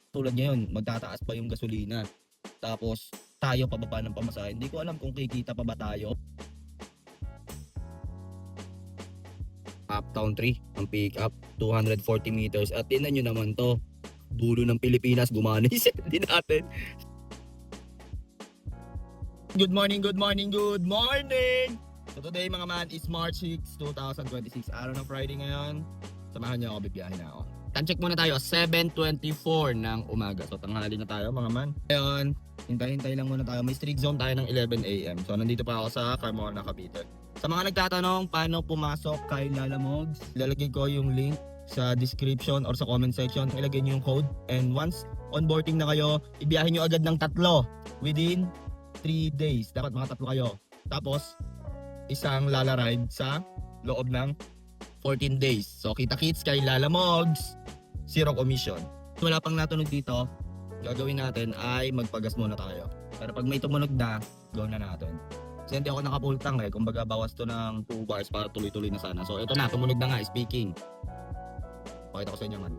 Tulad ngayon, magtataas pa yung gasolina. Tapos tayo pababa ng pamasahe. Hindi ko alam kung kikita pa ba tayo. Uptown 3, ang pick up, 240 meters. At tinan nyo naman to, dulo ng Pilipinas, gumana yung din natin. Good morning, good morning, good morning! So today mga man is March 6, 2026. Araw ng Friday ngayon. Samahan niyo ako, bibiyahin na ako. Time check muna tayo, 7:24 ng umaga. So tanghali na tayo mga man. Ngayon, hintay-hintay lang muna tayo. May streak zone tayo ng 11 AM. So nandito pa ako sa Carmona, Cavite. Sa mga nagtatanong paano pumasok kay Lalamogs, ilalagay ko yung link sa description or sa comment section. Ilagay niyo yung code. And once onboarding na kayo, ibiyahin niyo agad ng 3 within 3 days. Dapat mga 3 kayo. Tapos, isang Lala ride sa loob ng 14 days. So, kita-kits kay Lalamogs, 0 commission. Wala pang natunog dito, gagawin natin ay magpagas muna tayo. Pero pag may tumunog na, go na natin. Kasi hindi ako nakapultang kumbaga bawas to ng 2 bars para tuloy-tuloy na sana. So, ito na, tumunog na nga, speaking. Pakita ko sa inyo man.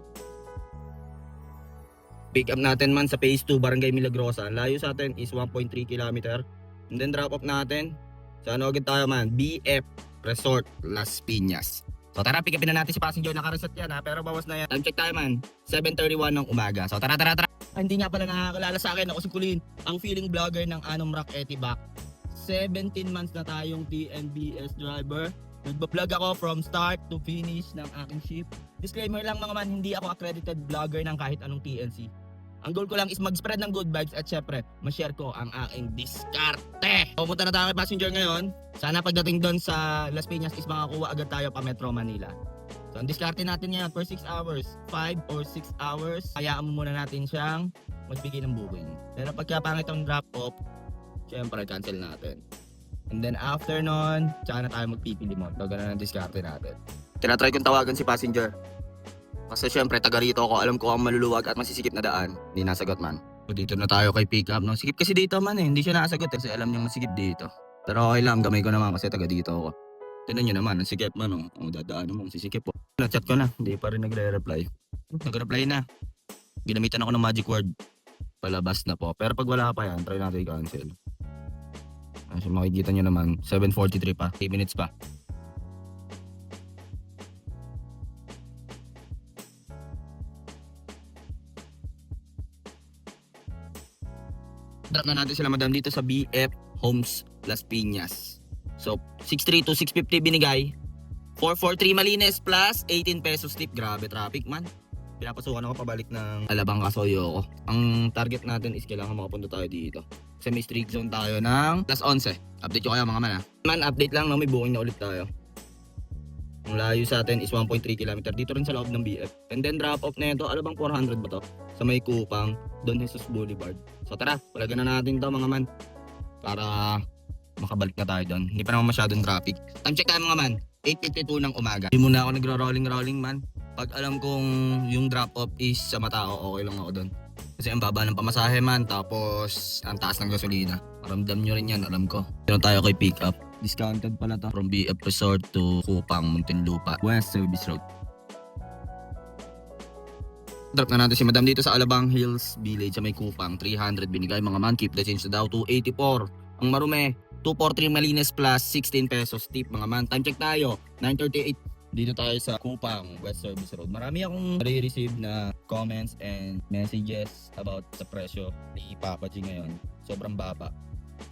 Pick up natin man sa phase 2 Barangay Milagrosa. Layo sa atin is 1.3 km. And then drop off natin. So ano agad tayo man? BF Resort Las Piñas. So tara, pick upin na natin si passenger. Nakaresort yan ha, pero bawas na yan. Time check tayo man, 7:31 ng umaga. So tara. Hindi nga pala nakakilala sa akin. Ako si Kulin, ang feeling vlogger ng Anom Rock Etibac. 17 months na tayong TNBS driver. Nagbablog ako from start to finish ng aking ship. Disclaimer lang mga man, hindi ako accredited vlogger ng kahit anong TNC. Ang goal ko lang is mag-spread ng good vibes at syempre, ma-share ko ang aking diskarte. Pumunta na tayo kay passenger ngayon. Sana pagdating doon sa Las Piñas is makakuha agad tayo pa Metro Manila. So ang diskarte natin ngayon for 6 hours, 5 or 6 hours, hayaan mo muna natin siyang magbigay ng booking. Pero pagka pangit ang drop off, syempre cancel natin. And then after nun, tsaka na tayo magpipili mo. So ganun ang diskarte natin. Tinatry kong tawagan si passenger. Kasi syempre taga rito ako, alam ko ang maluluwag at masisikip na daan. Hindi nasagot man. So dito na tayo kay pick up. No? Sikip kasi dito man hindi siya nasagot kasi alam niya masikip dito. Pero okay lang, gamay ko naman kasi taga dito ako. Tinan niyo naman, ang sikip man oh. Ang dadaan mo, sisikip po. Na-chat ko na, hindi pa rin nagre-reply. Nag-reply na. Ginamitan ako ng magic word. Palabas na po. Pero pag wala pa yan, try natin i-cancel. Kasi makikita nyo naman, 7:43 pa, 8 minutes pa. Drop na natin sila madam dito sa BF Homes Las Piñas. So, 6.3 to 6.50 binigay. 4.43 Malines plus 18 pesos tip. Grabe traffic man. Pinapasukan ako pabalik ng Alabang Kasoyo ko. Ang target natin is kailangan makapunta tayo dito. Kasi may streak zone tayo ng plus 11. Update ko kayo mga man ha. Man, update lang no, may booking na ulit tayo. Ang layo sa atin is 1.3 km. Dito rin sa loob ng BF. And then drop off na ito, Alabang 400 ba to? Sa may Kupang, Don Jesus Boulevard. So tara, palagan na natin to mga man. Para makabalik na tayo doon. Hindi pa naman masyadong traffic. Time check tayo mga man. 8:52 ng umaga. Hindi muna ako nagro-rolling man. Pag alam kong yung drop off is sa Matao, okay lang ako doon. Kasi ang baba ng pamasahe man, tapos ang taas ng gasolina. Maramdam nyo rin yan, alam ko. Dito tayo kay pick up. Discounted pala to. From BF Resort to Kupang, Muntinlupa, West Service Road. Drop na natin si madam dito sa Alabang Hills Village sa may Kupang. 300 binigay mga man. Keep the change na daw. 284. Ang marume, 243 Malines plus 16 pesos tip mga man. Time check tayo, 9:38. Dito tayo sa Kupang, West Service Road. Marami akong receive na comments and messages about sa presyo ni Papa G ngayon. Sobrang baba.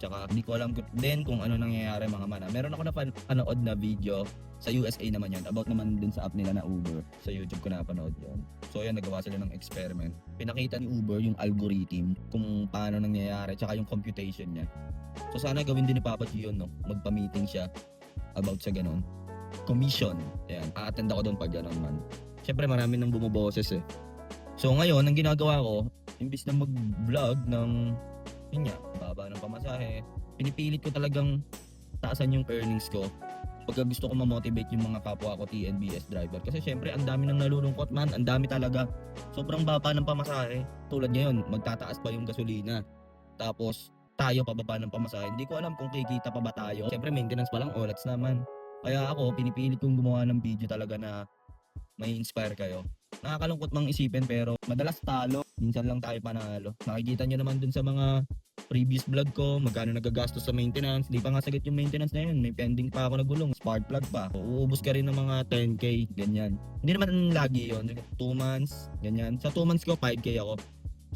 Tsaka hindi ko alam din kung ano nangyayari mga man. Meron ako napanood na video sa USA naman yan. About naman din sa app nila na Uber. Sa YouTube ko napanood yun. So yan, nagawa sila ng experiment. Pinakita ni Uber yung algorithm kung paano nangyayari tsaka yung computation niya. So sana gawin din ni Papa G yun, no? Magpa-meeting siya about sa ganon. Commission. Ayan, a-attend ako doon pag gano'n man. Siyempre marami nang bumuboses eh. So ngayon, ang ginagawa ko, imbis na mag-vlog ng yun nga, baba ng pamasahe, pinipilit ko talagang taasan yung earnings ko. Pagka gusto ko ma-motivate yung mga kapwa ko TNBS driver. Kasi syempre, ang dami nang nalulungkot man, ang dami talaga. Sobrang baba ng pamasahe. Tulad ngayon, magtataas pa yung gasolina. Tapos, tayo pababa ng pamasahe. Hindi ko alam kung kikita pa ba tayo. Syempre, maintenance pa lang, olats naman. Kaya ako, pinipilit kong gumawa ng video talaga na may inspire kayo. Nakakalungkot mang isipin pero madalas talo. Minsan lang tayo panalo. Nakikita nyo naman dun sa mga previous vlog ko, magkano nagagastos sa maintenance. Di pa nga sagot yung maintenance na yun. May pending pa ako na gulong, spark plug pa. Uubos ka rin ng mga 10k, ganyan. Hindi naman lagi yun. 2 months, ganyan. Sa 2 months ko, 5k ako.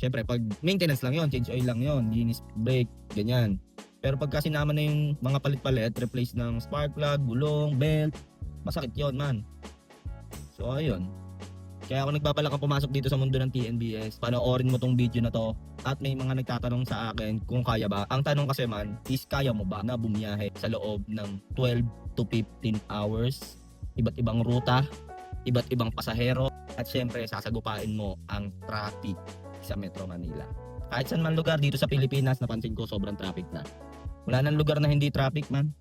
Siyempre, pag maintenance lang yon, change oil lang yon, linis brake, ganyan. Pero pagka sinama na yung mga palit-palit, replace ng spark plug, gulong, belt, masakit yon man. So ayun. Kaya ako nagbabalak ang pumasok dito sa mundo ng TNBS. Panoorin mo tong video na to. At may mga nagtatanong sa akin kung kaya ba. Ang tanong kasi man is kaya mo ba na bumiyahe sa loob ng 12 to 15 hours? Iba't ibang ruta, iba't ibang pasahero. At syempre sasagupain mo ang traffic sa Metro Manila. Kahit saan man lugar dito sa Pilipinas, napansin ko sobrang traffic na. Wala nang lugar na hindi traffic man.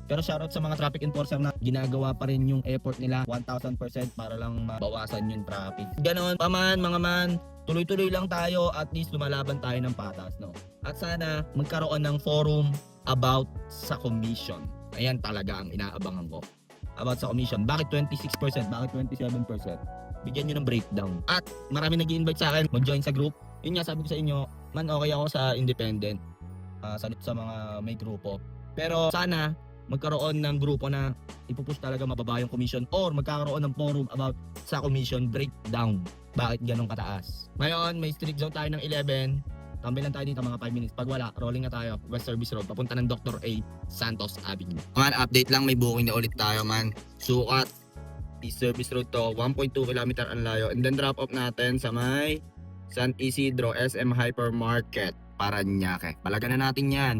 Pero shoutout sa mga traffic enforcer na ginagawa pa rin yung effort nila 1000% para lang mabawasan yung traffic. Ganon pa man mga man, tuloy-tuloy lang tayo, at least lumalaban tayo ng patas, no? At sana magkaroon ng forum about sa commission. Ayan talaga ang inaabangan ko. About sa commission. Bakit 26%? Bakit 27%? Bigyan nyo ng breakdown. At marami nag-i-invite sa akin mag-join sa group. Yun nga, sabi ko sa inyo, man okay ako sa independent. Salit sa mga may grupo. Pero sana magkaroon ng grupo na ipupush talaga mababa yung commission, or magkakaroon ng forum about sa commission breakdown. Bakit ganun kataas? Ngayon, may street zone tayo ng 11. Tambay lang tayo dito mga 5 minutes. Pag wala, rolling na tayo. West Service Road, papunta ng Dr. A. Santos Avenue. Man, update lang, may booking na ulit tayo man. Sukat, East Service Road to, 1.2 km ang layo. And then drop off natin sa may San Isidro SM Hypermarket, Parañaque. Palagan na natin yan.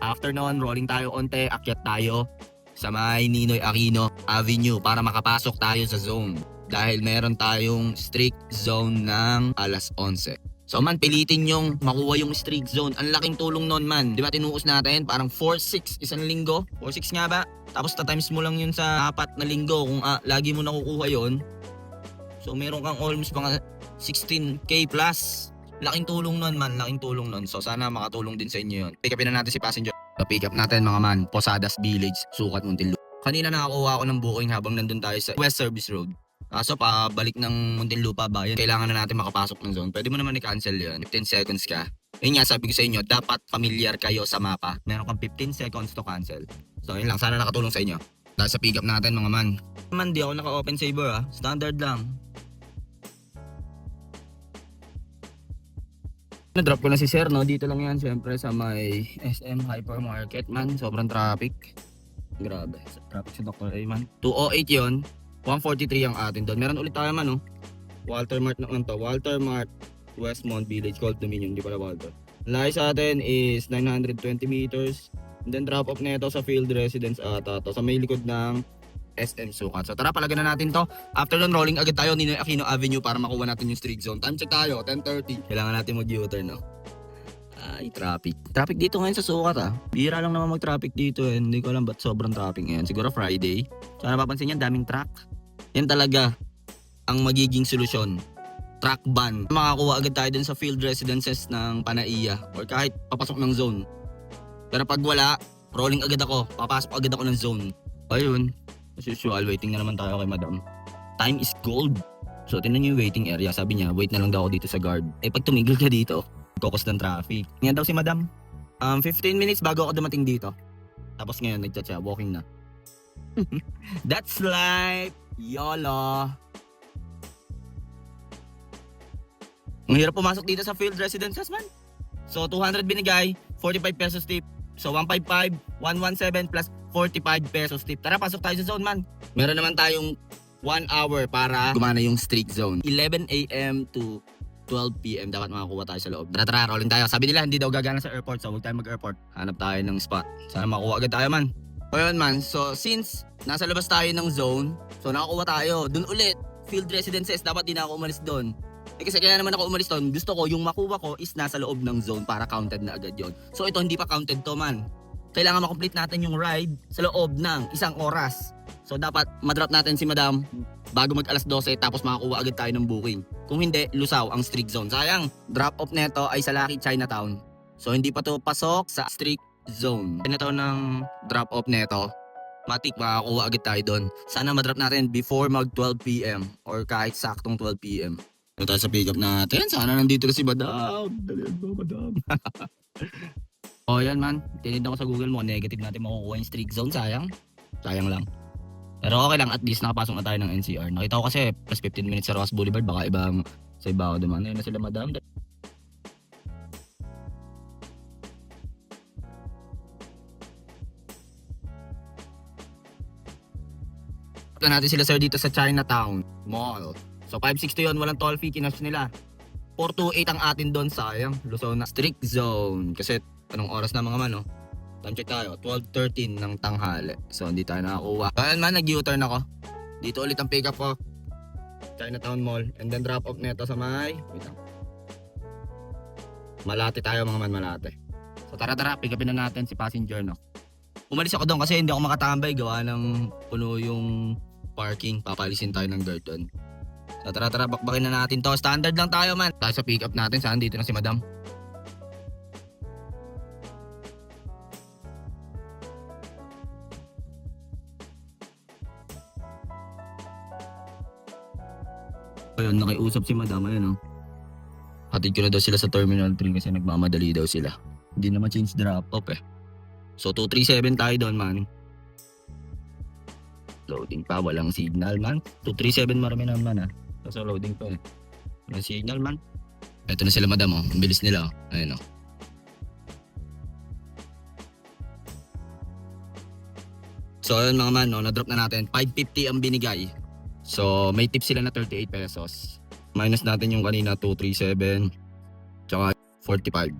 After noon, rolling tayo onte, akyat tayo sa may Ninoy Aquino Avenue para makapasok tayo sa zone. Dahil meron tayong strict zone ng alas 11. So man, pilitin yung makuha yung strict zone. Ang laking tulong nun man. Di ba tinuos natin? Parang 4-6 isang linggo. 4-6 nga ba? Tapos ta-times mo lang yun sa 4 na linggo kung lagi mo nakukuha yun. So meron kang almost mga 16k plus. Laking tulong nun man, laking tulong nun. So sana makatulong din sa inyo yun. Pick upin na natin si passenger. So pick up natin mga man, Posadas Village, Sukat, Muntinlupa. Kanina nakakuha ako ng booking habang nandun tayo sa West Service Road. Kaso pabalik ng Muntinlupa bayan, kailangan na natin makapasok ng zone. Pwede mo naman i-cancel yun. 15 seconds ka. Yun nga, sabi ko sa inyo, dapat familiar kayo sa mapa. Meron kang 15 seconds to cancel. So yun lang, sana nakatulong sa inyo. Dahil sa pick up natin mga man. Man, di ako naka-open saver Standard lang. Na-drop ko na si Sir, no? Dito lang yan, syempre, sa may SM Hypermarket, man. Sobrang traffic. Grabe. Traffic sa Dr. A, man. 208 yun. 143 ang atin doon. Meron ulit tayo, man, no? Walter Mart na to. Walter Mart, Westmont Village, Cold Dominion. Hindi pala Walter. Layo sa atin is 920 meters. And then drop off na ito sa field residence ata. To sa may likod ng SM Sukat. So tara, palagan na natin to. After nun, rolling agad tayo Ninoy Aquino Avenue para makuha natin yung streak zone. Time check tayo, 10:30. Kailangan natin mag-U-turn, no? Ay, traffic. Traffic dito ngayon sa Sukat, Bihira lang naman mag-traffic dito, Hindi ko alam ba't sobrang traffic ngayon. Siguro Friday. So napapansin yan, daming truck. Yan talaga ang magiging solusyon. Truck ban. Makakuha agad tayo dun sa field residences ng Panaiya or kahit papasok ng zone. Pero pag wala, rolling agad ako. Papasok agad ako ng zone. Ayun. As usual, waiting na naman tayo kay madam. Time is gold. So, tinan niyo yung waiting area. Sabi niya, wait na lang daw ako dito sa guard. Eh, pag tumigil ka dito, kokos ng traffic. Ngayon daw si madam. 15 minutes bago ako dumating dito. Tapos ngayon, nagchat siya, walking na. That's life. YOLO. Ang hirap pumasok dito sa field residences, man. So, 200 binigay, 45 pesos tip. So, 155, 117 plus 45 pesos tip. Tara, pasok tayo sa zone, man. Meron naman tayong 1 hour para gumana yung streak zone. 11 a.m. to 12 p.m. dapat makakuha tayo sa loob. Tara, rolling tayo. Sabi nila, hindi daw gagana sa airport. So, huwag tayo mag-airport. Hanap tayo ng spot. Sana makakuha agad tayo, man. O yun, man. So, since nasa labas tayo ng zone, so nakakuha tayo. Dun ulit, field residences. Dapat di na ako umalis doon. Kasi kaya naman ako umalis doon, gusto ko yung makuha ko is nasa loob ng zone para counted na agad yon. So ito hindi pa counted to, man. Kailangan makomplete natin yung ride sa loob ng 1 oras. So dapat madrop natin si madam bago mag alas 12 tapos makakuha agad tayo ng booking. Kung hindi, lusaw ang streak zone. Sayang, drop off neto ay sa Lucky Chinatown. So hindi pa to pasok sa streak zone. Ito ng drop off neto. Matik, makakuha agad tayo doon. Sana madrop natin before mag 12 p.m. or kahit saktong 12 p.m. Ito tayo sa pick up natin. Sana nandito na si Madam. Dali mo, Madam. Oh, yan man. Tinignan ko sa Google mo. Negative natin makukuha yung streak zone. Sayang. Sayang lang. Pero okay lang. At least nakapasok na tayo ng NCR. Nakita ko kasi plus 15 minutes sa Ross Boulevard. Baka ibang sa iba ako dumaan. Ayun na sila, Madam. Na natin sila sir dito sa Chinatown Mall. So 560 yun, walang toll fee, kinash nila. 428 ang atin doon, sayang. Luzon na strict zone. Kasi anong oras na mga man, no? Time check tayo, 12:13 ng tanghali. So hindi tayo nakakuha. Ayan man, nag-U-turn ako. Dito ulit ang pick up ko. Chinatown Mall. And then drop off neto sa may... Wait lang. Malate tayo mga man, Malate. So tara, pick upin na natin si passenger, no? Umalis ako doon kasi hindi ako makatambay. Gawa ng puno yung parking. Papalisin tayo ng guard doon. So tara, bakbakin na natin to. Standard lang tayo man. Tayo sa pick up natin. Saan dito na si Madam? Ayun, nakiusap si Madam. Ayun, oh. Hatid ko na daw sila sa Terminal 3 kasi nagmamadali daw sila. Hindi naman change drop off eh. So 237 tayo doon man. Loading pa, walang signal man. 237 marami naman ah. So loading pa eh. Walang signal man. Ito na sila Madam, oh. Ang bilis nila, oh. Ayun, oh. So ayun mga man, no, na-drop na natin. 550 ang binigay. So may tip sila na 38 pesos. Minus natin yung kanina 237 tsaka 45.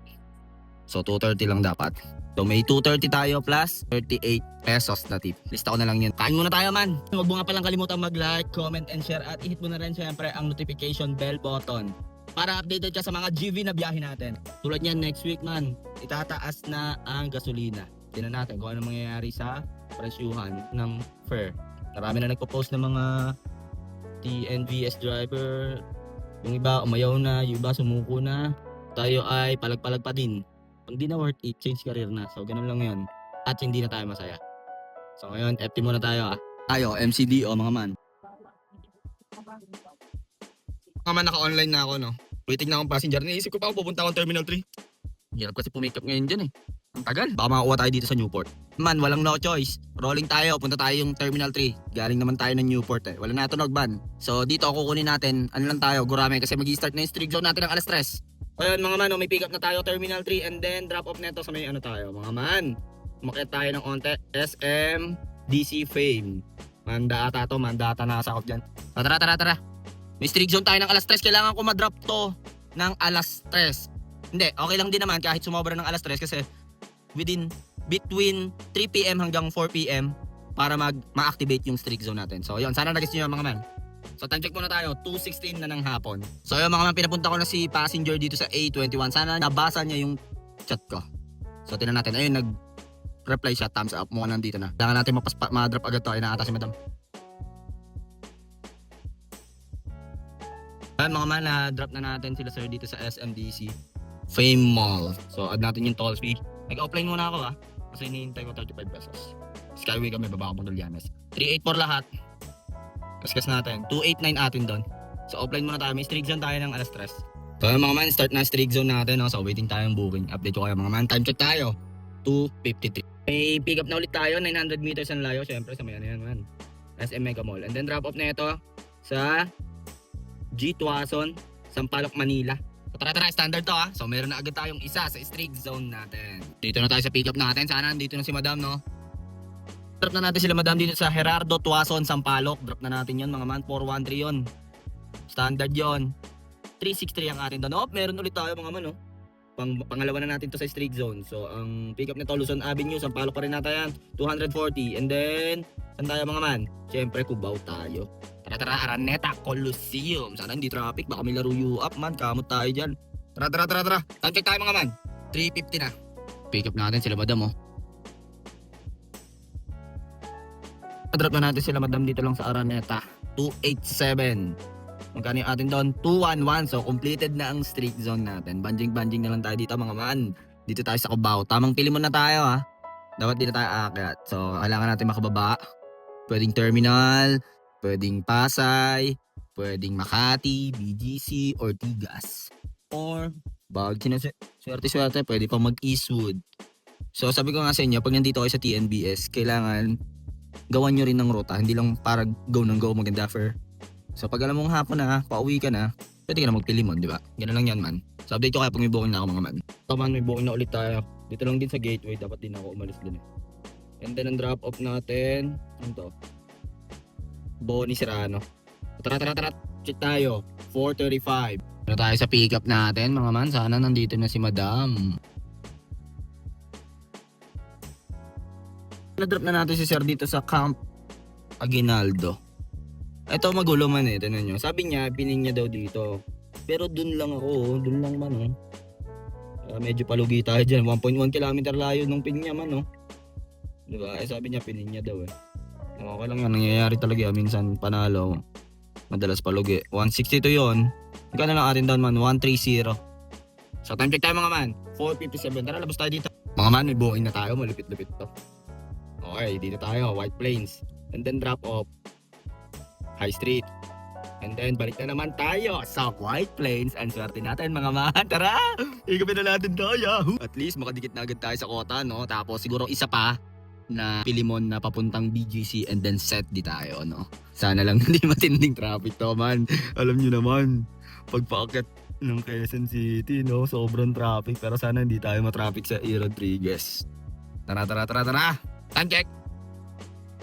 So 230 lang dapat. So may 230 tayo plus 38 pesos na tip. Lista ko na lang yun. Kain muna tayo man. Huwag mo nga palang kalimutan mag-like, comment, and share. At i-hit mo na rin syempre ang notification bell button para updated ka sa mga GV na biyahe natin. Tulad yan next week man, itataas na ang gasolina. Tingnan natin kung ano mangyayari sa presyuhan ng fare. Marami na nagpo-post ng mga TNVS driver. Yung iba umayaw na, yung iba sumuko na. Tayo ay palag-palag pa din. Kung di na worth it, change career na. So ganun lang yun. At hindi na tayo masaya. So ngayon, FT muna tayo ah. Tayo, MCDO mga man. Mga man, naka-online na ako, no? Waiting na akong passenger. Naisip ko pa ako pupunta akong Terminal 3. Hirap kasi pumikap ngayon dyan eh. Ang tagal. Baka makakuha tayo dito sa Newport. Man, walang no choice. Rolling tayo. Punta tayo yung Terminal 3. Galing naman tayo ng Newport eh. Wala na ito ban. So dito ako kukunin natin. Ano lang tayo, Gurame. Kasi mag-i-start na yung streak zone natin ng alas 3. Ayun mga man, may pick up na tayo Terminal 3. And then drop off neto sa may ano tayo. Mga man, umakyat tayo ng onte. SM DC Fame. Mandata to. Mandata na kasakop dyan. Tara. May streak zone tayo ng alas 3. Kailangan ko ma-drop to ng alas 3. Hindi, okay lang din naman kahit sumobra ng alas 3 kasi between 3 PM hanggang 4 PM para ma-activate yung streak zone natin. So yun, sana nag-guess nyo mga man. So time check muna tayo, 2:16 na ng hapon. So yun mga man, pinapunta ko na si passenger dito sa A21. Sana nabasa niya yung chat ko. So tingnan natin, ayun nag-reply siya, thumbs up, mukhang nandito na. Kailangan natin ma-drop agad to, inaata si Madam. Ayun mga man, na-drop na natin sila sir dito sa SMDC Fame Mall. So add natin yung toll fee. Nag-offline muna ako ah. Kasi hinihintay ko 35 pesos. Skyway kami, baba ko Magallanes. 384 lahat. Kaskas natin. 289 atin doon. So offline muna tayo. May streak zone tayo ng alas 3. So mga man, start na streak zone natin. No? So waiting tayong booking. Update ko kayo mga man. Time check tayo. 2:53. May pick up na ulit tayo. 900 meters ang layo. Siyempre sa may ano yan man. SM Mega Mall. And then drop off na ito sa G. Tuason, Sampaloc, Manila. So tara, standard to ha. So meron na agad tayong isa sa streak zone natin. Dito na tayo sa pick up natin. Sana nandito na si Madam, no? Drop na natin sila Madam dito sa Gerardo Tuason, Sampaloc. Drop na natin yon mga man. 413 yon. Standard yon. 363 ang atin doon. Meron ulit tayo mga man, no? Pangalawa na natin to sa streak zone. So ang pick up nito Luzon Avenue, Sampaloc pa rin natin yan. 240. And then saan tayo mga man? Siyempre Cubao tayo. Tara, Araneta Coliseum. Sana hindi traffic, baka may laro up man. Kamot tayo dyan. Tara. Time check tayo mga man. 3:50 na. Pick up natin sila Madam, oh. Drop na natin sila Madam dito lang sa Araneta. 287. Magkano yung atin doon? 211. So completed na ang streak zone natin. Banjing na lang tayo dito mga man. Dito tayo sa Cubao. Tamang pili muna tayo ha. Dapat dito tayo aakyat. So kailangan natin makababa. Pwedeng terminal, pwedeng Pasay, Pwedeng Makati, BGC, Ortigas. Or, bag swerte-swerte, pwede pa mag-Eastwood. So sabi ko nga sa inyo, pag nandito kayo sa TNBS, kailangan gawan nyo rin ng ruta. Hindi lang para go ng go maganda for. So pag alam mong hapon na, pauwi ka na, pwede ka na magpilimon, di ba? Ganun lang yan man. So update ko kaya pag may booking na ako mga man. So man, may booking na ulit tayo. Dito lang din sa gateway, dapat din ako umalis din eh. And then ang drop off natin, ano to? Bonnie Serrano. Tara, check tayo. 4:35. Ano tayo sa pick up natin mga man? Sana nandito na si Madam. Na-drop na natin si Sir dito sa Camp Aguinaldo. Ito magulo man eh, tignan nyo. Sabi niya, pinin niya daw dito. Pero dun lang ako, dun lang man oh. Medyo palugi tayo dyan. 1.1 km layo nung pin niya man oh. Diba? Sabi niya, pinin niya daw eh. Okay lang yan, nangyayari talaga. Minsan panalo. Madalas palugi. 162 yun. Magkano lang atin down man? 130. So time check tayo mga man. 4:57. Tara, labas tayo dito. Mga man, may booking na tayo. Malupit-lupit to. Okay, dito tayo. White Plains. And then drop off High Street. And then balik na naman tayo sa White Plains. Ang swerte natin mga man. Tara! Ikapin na natin to. Yahoo! At least makadikit na agad tayo sa kota, no? Tapos siguro isa pa na Pilimon na papuntang BGC and then set di tayo, no? Sana lang hindi matinding traffic to, man. Alam nyo naman, pagpaakyat ng Quezon City, no? Sobrang traffic. Pero sana hindi tayo matraffic sa E. Rodriguez. Tara! Time check!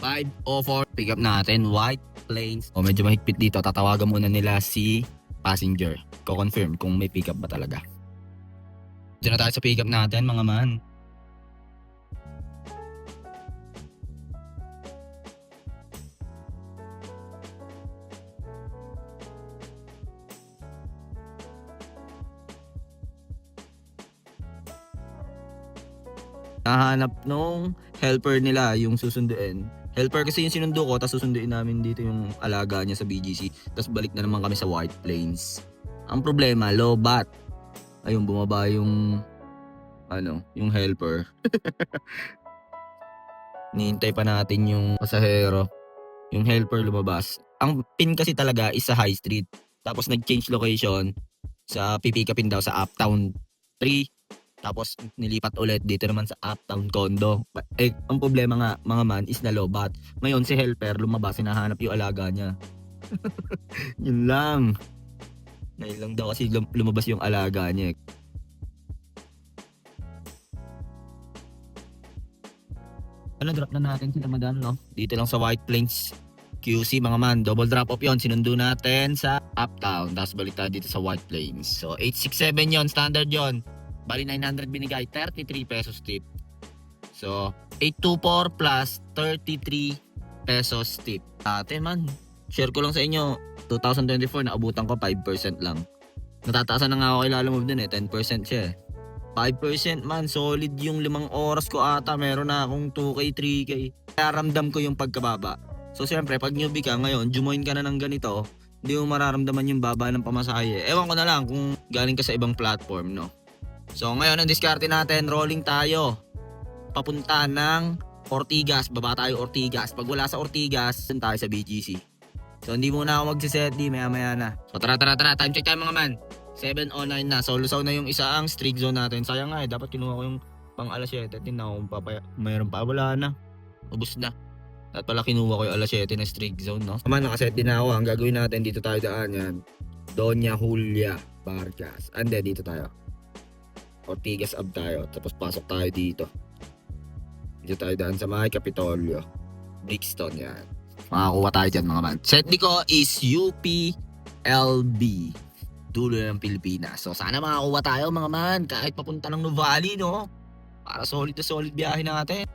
5:04. Pick up natin, White Plains. O medyo mahigpit dito. Tatawagan muna nila si passenger. Ko-confirm kung may pick up ba talaga. Diyan na tayo sa pick up natin, mga man. Nahanap nung helper nila yung susunduin. Helper kasi yung sinundo ko, tapos susunduin namin dito yung alaga niya sa BGC. Tapos balik na naman kami sa White Plains. Ang problema, low bat. Ayun, bumaba yung yung helper. Nihintay pa natin yung pasahero. Yung helper lumabas. Ang pin kasi talaga is sa High Street. Tapos nag-change location sa pipikapin daw sa Uptown 3. Tapos nilipat ulit dito naman sa Uptown Condo. Eh, ang problema nga mga man is na lobat. Ngayon si helper lumabas, hinahanap yung alaga niya. Yun lang. Ngayon lang daw kasi lumabas yung alaga niya. Ano, drop na natin sila Madan, no? Dito lang sa White Plains QC mga man. Double drop off yon. Sinundo natin sa Uptown. Tapos balik tayo dito sa White Plains. So 867 yon, standard yon. Bali 900 binigay, 33 pesos tip. So 824 plus 33 pesos tip. Ate man, share ko lang sa inyo. 2024 naabutan ko 5% lang. Natataasan na nga ako kay Lalamove din eh. 10% siya eh. 5% man, solid yung 5 oras ko ata. Meron na akong 2K, 3K. Kaya ramdam ko yung pagkababa. So siyempre, pag newbie ka ngayon, jumoin ka na ng ganito, hindi mo mararamdaman yung baba ng pamasahe. Ewan ko na lang kung galing ka sa ibang platform, no? So ngayon, ang diskarte natin, rolling tayo. Papunta ng Ortigas, baba tayo Ortigas. Pag wala sa Ortigas, dun tayo sa BGC. So hindi muna ako magsiset, di maya na. So tara, time check tayo mga man. 7:09 na, so lusaw na yung isa ang streak zone natin. Sayang nga eh, dapat kinuha ko yung pang alas 7. Tingnan ko kung mayroon pa, wala na. Ubus na. At pala kinuha ko yung alas 7 na streak zone, no? Naman, nakaset din na ako. Ang gagawin natin, dito tayo daan yan. Doña Julia Vargas. And then dito tayo. Ortigas up tayo. Tapos pasok tayo dito. Dito tayo daan sa May Capitolio. Brixton yan. Makakuha tayo dyan mga man. Set ko is UPLB. Dulo ng Pilipinas. So sana makakuha tayo mga man. Kahit papunta ng Nuvali, no? Para solid na solid biyahe natin.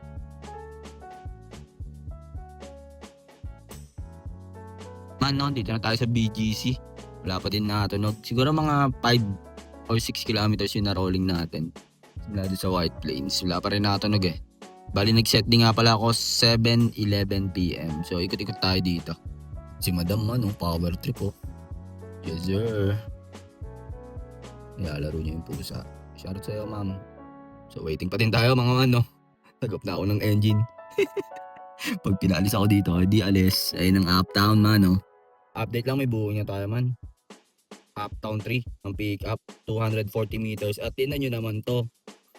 Man, no? Dito na tayo sa BGC. Wala pa din natunog. Siguro mga 5 or 6 kilometers yung na-rolling natin. Simula doon sa White Plains. Wala pa rin natunog eh. Bali nag-set din nga pala ako 7:11 PM. So ikot-ikot tayo dito. Si Madam power trip oh. Yes sir. Nilalaro niya yung pusa. Shoutout sa'yo ma'am. So waiting pa din tayo mga man, no? Nagop na ako ng engine. Pag pinalis ako dito, di alis. Ayun ang Uptown man, no? Update lang, may buo niya tayo man. Uptown 3, ang pick up, 240 meters. At tingnan nyo naman to.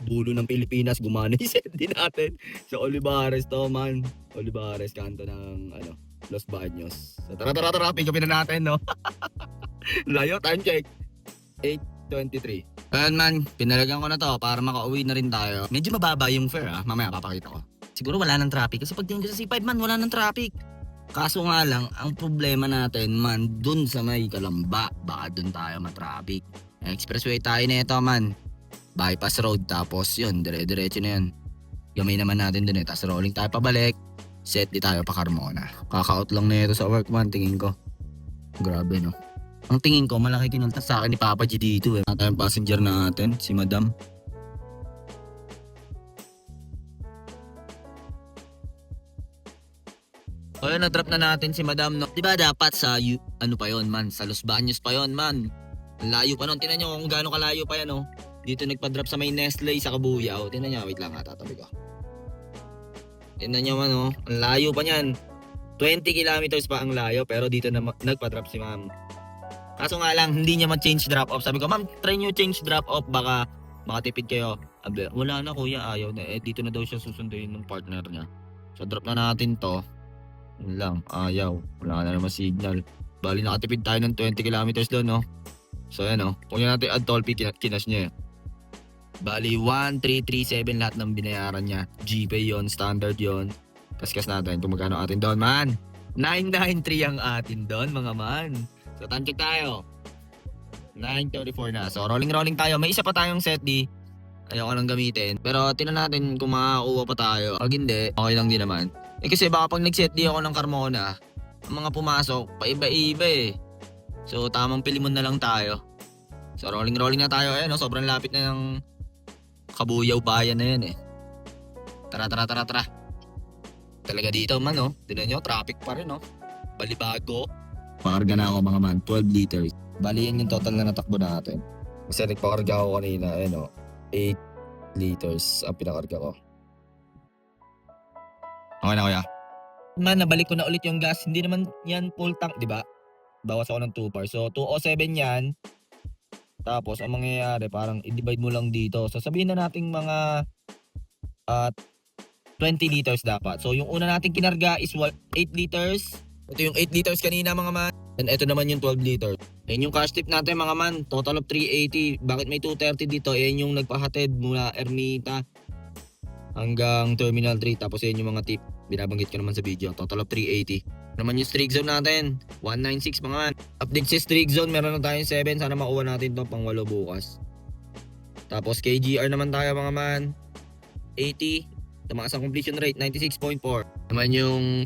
Dulo ng Pilipinas, gumana yung set din natin. Sa Olivares to man. Olivares, kanto ng Los Baños. So tara, pick upin na natin, no? Layo, time check. 8:23. Ayan man, pinalagan ko na to para makauwi na rin tayo. Medyo mababa yung fare mamaya papakita ko. Siguro wala ng traffic kasi pag tingin ko sa C5 man, wala ng traffic. Kaso nga lang, ang problema natin man, dun sa may Kalamba, baka dun tayo matraffic. Expressway tayo na ito man. Bypass road, tapos yun, dire-diretso na yun. Gamay naman natin dun tapos rolling tayo pabalik. Set di tayo pa Carmona. Kaka-out lang na ito sa work man, tingin ko. Grabe no. Ang tingin ko, malaki kinultas sa akin ni Papa G dito eh. Ata yung passenger natin, si Madam. O yun, na-drop na natin si Madam, no? Diba dapat sa, pa yon man, sa Los Baños pa yon man. Ang layo pa nun. Tingnan nyo kung gaano kalayo pa yan, no? Dito nagpa-drop sa may Nestle, sa Kabuyaw. Tingnan nyo, wait lang ha, tatabi ko. Tingnan nyo man, no? Ang layo pa niyan. 20 kilometers pa ang layo, pero dito na nagpa-drop si Ma'am. Kaso nga lang, hindi niya ma-change drop-off. Sabi ko, ma'am, try nyo change drop-off. Baka makatipid kayo. Wala na kuya, ayaw na. Dito na daw siya susunduin ng partner niya. So, drop na natin to. Yun lang, ayaw. Wala na naman signal. Bali, nakatipid tayo ng 20 kilometers doon, no? So, yan, no? Kung yun natin add toll fee, kinas niya. Bali, 1,337 lahat ng binayaran niya. GPay yon, standard yon. Kaskas natin kung magkano atin doon, man. 993 ang atin doon, mga man. So, time check tayo. 9:34 na. So, rolling tayo. May isa pa tayong set D. Ayoko nang gamitin. Pero, tinan natin kung makakuha pa tayo. Pag hindi, okay lang din naman. Kasi baka pag nag-set D ako ng Carmona, ang mga pumasok, paiba-iba eh. So, tamang pilimon na lang tayo. So, rolling na tayo. Ayan, no? Sobrang lapit na ng Kabuyaw bayan na yan eh. Tara. Talaga dito man, no? Tinan nyo, traffic pa rin, no? Balibago. Pakarga na ako mga man, 12 liters. Bali yan yung total na natakbo natin. Kasi nagpakarga ako kanina, 8 liters ang pinakarga ko. Okay na kuya. Man, nabalik ko na ulit yung gas. Hindi naman yan full tank, di ba? Bawas ako ng 2 bar. So, 207 yan. Tapos, ang mangyayari, parang i-divide mo lang dito. So, sabihin na natin mga 20 liters dapat. So, yung una natin kinarga is 8 liters. Ito yung 8 liters kanina mga man. And ito naman yung 12 liters. Ayan yung cash tip natin mga man. Total of 380. Bakit may 230 dito? Ayan yung nagpahatid mula Ermita hanggang Terminal 3. Tapos ayan yung mga tip. Binabanggit ko naman sa video. Total of 380. Naman yung streak zone natin. 196 mga man. Update sa streak zone. Meron na tayong 7. Sana makuha natin to pang 8 bukas. Tapos KGR naman tayo mga man. 80. Tumaas ang completion rate. 96.4. Naman yung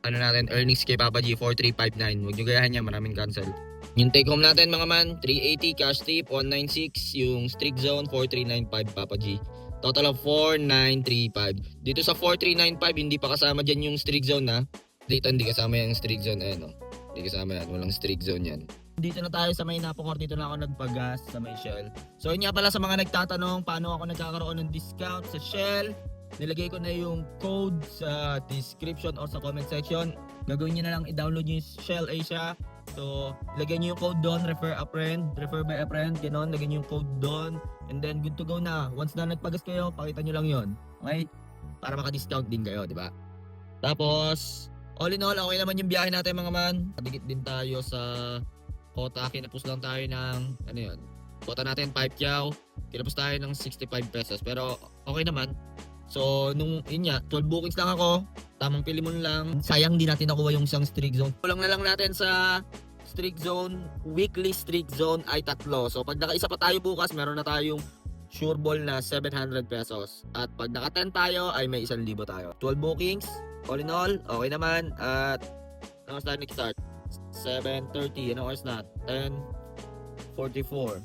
natin, earnings kay Papa G, 4359. Huwag nyo gayahan niya, maraming cancel. Yung take home natin mga man, 380 cash tip, 196. Yung streak zone, 4395 Papa G. Total of 4935. Dito sa 4395, hindi pa kasama dyan yung streak zone ha. Dito hindi kasama yung streak zone. Ayan o. Hindi kasama yan, walang streak zone yan. Dito na tayo sa may Napocor, dito na ako nagpagas sa may Shell. So yun nga pala sa mga nagtatanong, paano ako nagkakaroon ng discount sa Shell. Nilagay ko na yung code sa description or sa comment section. Gagawin nyo na lang, i-download nyo yung Shell Asia. So, ilagay nyo yung code doon, refer by a friend, gano'n, lagay nyo yung code doon. And then, good to go na. Once na nagpagas kayo, pakita nyo lang yon. Okay? Para maka-discount din kayo, di ba? Tapos, all in all, okay naman yung biyahe natin mga man. Kadikit din tayo sa kota. Kinapos lang tayo ng, kota natin 5 yaw. Kinapos tayo ng 65 pesos. Pero, okay naman. So, nung 12 bookings lang ako, tamang pilimon lang. Sayang di natin nakuha yung isang streak zone. Kulang na lang natin sa streak zone, weekly streak zone ay 3. So, pag naka-isa pa tayo bukas, meron na tayong sure ball na 700 pesos. At pag naka-10 tayo, ay may 1,000 tayo. 12 bookings, all in all, okay naman. At, ano tayo nag-start? 7:30, ano oras na? 10:44.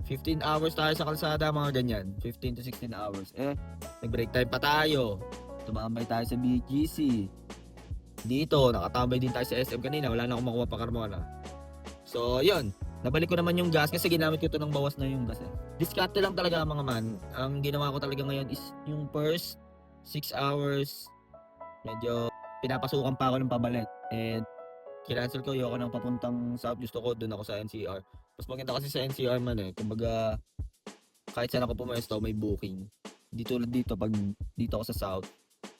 15 hours tayo sa kalsada, mga ganyan. 15 to 16 hours. Nag-break time pa tayo. Tumambay tayo sa BGC. Dito, nakatambay din tayo sa SM kanina. Wala na akong makuha pa Carmona. So, yun. Nabalik ko naman yung gas kasi ginamit ko ito ng bawas na yung gas. Diskarte lang talaga mga man. Ang ginawa ko talaga ngayon is yung first 6 hours. Medyo pinapasukan pa ako ng pabalik. And Kinancel ko, ayoko nang papuntang South. Gusto ko, doon ako sa NCR. Mas maganda kasi sa NCR man eh. Kumbaga, kahit saan ako pumesto, may booking. Di tulad dito, pag dito ako sa South,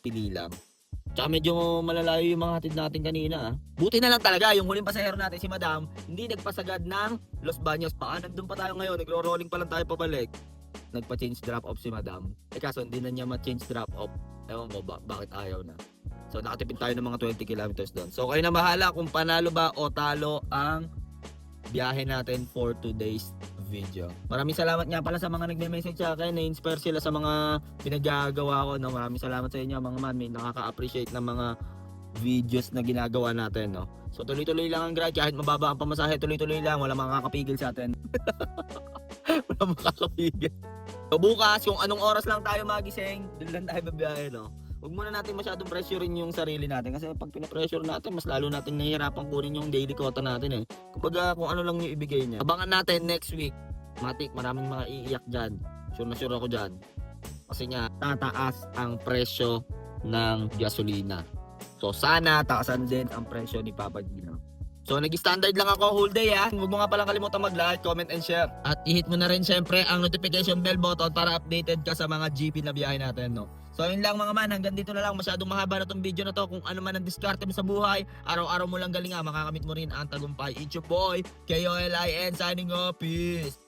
pili lang. Tsaka medyo malalayo yung mga hatid natin kanina ah. Buti na lang talaga, yung huling pasahero natin si Madam, hindi nagpasagad ng Los Baños pa. Nandun pa tayo ngayon, nagro-rolling pa lang tayo pabalik. Nagpa-change drop-off si Madam. Kaso hindi na niya ma-change drop-off. Ewan ko bakit ayaw na. So nakatipid tayo ng mga 20 kilometers doon. So kayo na bahala kung panalo ba o talo ang biyahe natin for today's video. Maraming salamat nga pala sa mga nagme-message sa akin. Na-inspire sila sa mga pinaggagawa ko. No? Maraming salamat sa inyo mga man. May nakaka-appreciate ng mga videos na ginagawa natin. No? So tuloy-tuloy lang ang grind. Kahit mababa ang pamasahe, tuloy-tuloy lang. Wala makakapigil sa atin. Wala makakapigil. So bukas, kung anong oras lang tayo magising, doon lang tayo babiyahe. No? Huwag muna natin masyadong pressurein yung sarili natin kasi pag pinapressure natin, mas lalo natin nahihirapan kunin yung daily quota natin eh. Kumbaga kung ano lang yung ibigay niya. Abangan natin next week. Matik, maraming mga iiyak dyan. Sure na sure ako dyan. Kasi nga, tataas ang presyo ng gasolina. So sana taasan din ang presyo ni Papa Gino. So nag-standard lang ako whole day ha. Huwag mo nga palang kalimutan mag-like, comment, and share. At i-hit mo na rin syempre ang notification bell button para updated ka sa mga GP na biyahe natin, no? So yun lang mga man, hanggang dito na lang. Masyadong mahaba na tong video na to. Kung ano man ang diskarte mo sa buhay, araw-araw mo lang galingan, makakamit mo rin ang tagumpay. It's your boy, KOLIN, signing off. Peace!